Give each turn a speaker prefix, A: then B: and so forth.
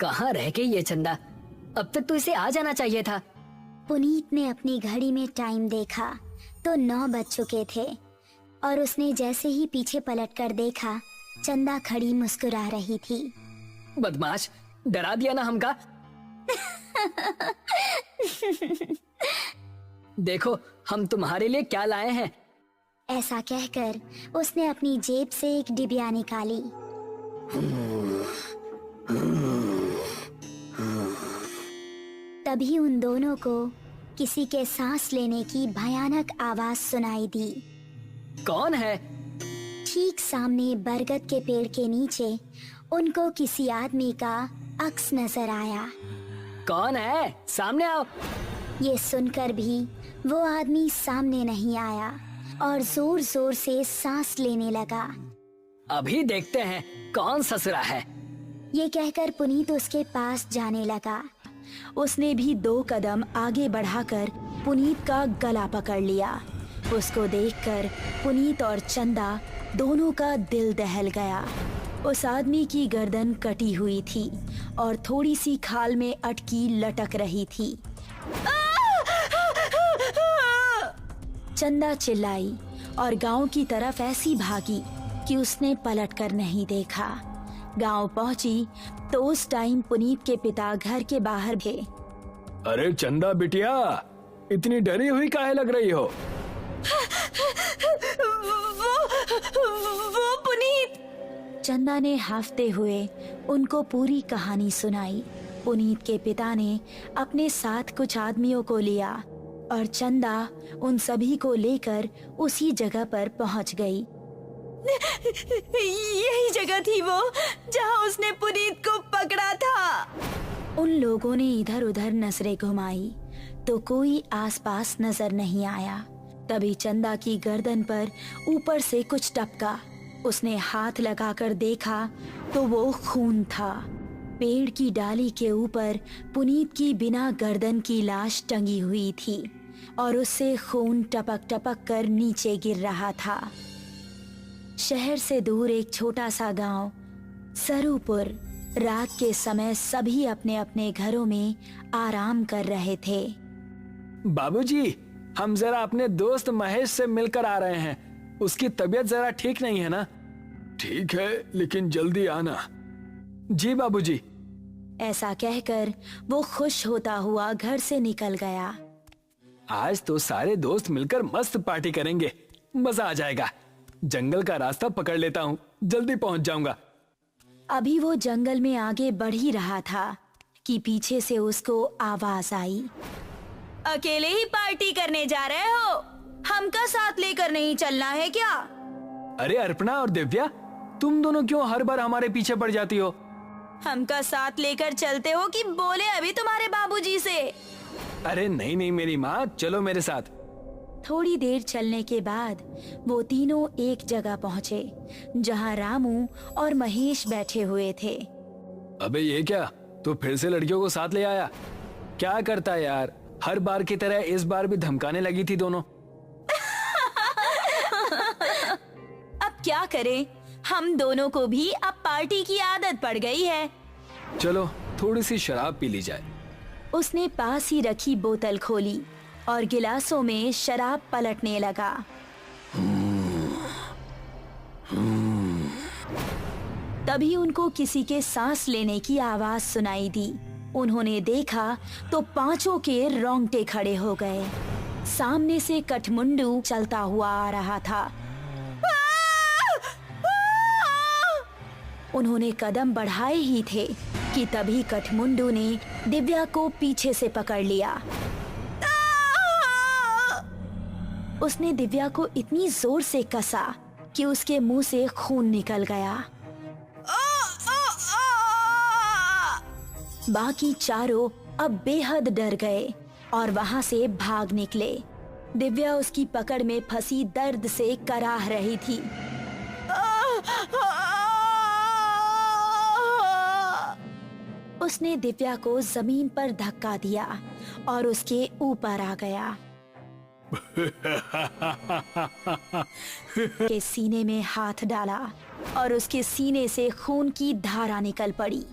A: कहाँ रह गई ये चंदा? अब तक तो इसे आ जाना चाहिए था।
B: पुनीत ने अपनी घड़ी में टाइम देखा तो 9 बज चुके थे और उसने जैसे ही पीछे पलटकर देखा, चंदा खड़ी मुस्कुरा रही थी।
A: बदमाश, डरा दिया ना हमका। देखो हम तुम्हारे लिए क्या लाए हैं।
B: ऐसा कहकर उसने अपनी जेब से एक डिबिया निकाली। तभी उन दोनों को किसी के सांस लेने की भयानक आवाज सुनाई दी।
A: कौन है?
B: ठीक सामने बरगद के पेड़ के नीचे उनको किसी आदमी का अक्स नजर आया।
A: कौन है? सामने आओ।
B: ये सुनकर भी वो आदमी सामने नहीं आया और जोर जोर से सांस लेने लगा।
A: अभी देखते हैं कौन ससुरा है।
B: ये कहकर पुनीत उसके पास जाने लगा। उसने भी 2 कदम आगे बढ़ाकर पुनीत का गला पकड़ लिया। उसको देखकर पुनीत और चंदा दोनों का दिल दहल गया। उस आदमी की गर्दन कटी हुई थी और थोड़ी सी खाल में अटकी लटक रही थी। चंदा चिल्लाई और गांव की तरफ ऐसी भागी कि उसने पलटकर नहीं देखा। गांव पहुंची तो उस टाइम पुनीत के पिता घर के बाहर थे।
C: अरे चंदा बिटिया, इतनी डरी हुई काहे लग रही हो?
B: वो पुनीत। चंदा ने हाफते हुए उनको पूरी कहानी सुनाई। पुनीत के पिता ने अपने साथ कुछ आदमियों को लिया और चंदा उन सभी को लेकर उसी जगह पर पहुंच गई। यही जगह थी वो जहां उसने पुनीत को पकड़ा था। उन लोगों ने इधर उधर नजरें घुमाई तो कोई आसपास नजर नहीं आया। तभी चंदा की गर्दन पर ऊपर से कुछ टपका। उसने हाथ लगाकर देखा तो वो खून था। पेड़ की डाली के ऊपर पुनीत की बिना गर्दन की लाश टंगी हुई थी और उससे खून टपक टपक कर नीचे गिर रहा था। शहर से दूर एक छोटा सा गांव सरूपुर। रात के समय सभी अपने अपने घरों में आराम कर रहे थे।
C: बाबूजी, हम जरा अपने दोस्त महेश से मिलकर आ रहे हैं। उसकी तबीयत जरा ठीक नहीं है ना? ठीक है, लेकिन जल्दी आना। जी बाबूजी।
B: ऐसा कहकर वो खुश होता हुआ घर से निकल गया।
C: आज तो सारे दोस्त मिलकर मस्त पार्टी करेंगे, मजा आ जाएगा। जंगल का रास्ता पकड़ लेता हूँ, जल्दी पहुँच जाऊंगा।
B: अभी वो जंगल में आगे बढ़ ही रहा था कि पीछे से उसको आवाज आई। अकेले ही पार्टी करने जा रहे हो? हमका साथ लेकर नहीं चलना है क्या?
C: अरे अर्पणा और दिव्या, तुम दोनों क्यों हर बार हमारे पीछे पड़ जाती हो?
B: हमका साथ लेकर चलते हो कि बोले अभी तुम्हारे बाबूजी से?
C: अरे नहीं नहीं मेरी माँ, चलो मेरे साथ।
B: थोड़ी देर चलने के बाद वो तीनों एक जगह पहुँचे जहाँ रामू और महेश बैठे हुए थे।
C: अबे ये क्या, तू फिर से लड़कियों को साथ ले आया? क्या करता है यार, हर बार की तरह इस बार भी धमकाने लगी थी दोनों।
B: अब क्या करें, हम दोनों को भी अब पार्टी की आदत पड़ गई है।
C: चलो थोड़ी सी शराब पी ली जाए।
B: उसने पास ही रखी बोतल खोली और गिलासों में शराब पलटने लगा। तभी उनको किसी के सांस लेने की आवाज सुनाई दी। उन्होंने देखा तो पांचों के रोंगटे खड़े हो गए। सामने से कठमुंडू चलता हुआ आ रहा था। उन्होंने कदम बढ़ाए ही थे कि तभी कठमुंडू ने दिव्या को पीछे से पकड़ लिया। उसने दिव्या को इतनी जोर से कसा कि उसके मुंह से खून निकल गया। बाकी चारों अब बेहद डर गए और वहां से भाग निकले। दिव्या उसकी पकड़ में फंसी दर्द से कराह रही थी। उसने दिव्या को जमीन पर धक्का दिया और उसके ऊपर आ गया। के सीने में हाथ डाला और उसके सीने से खून की धारा निकल पड़ी।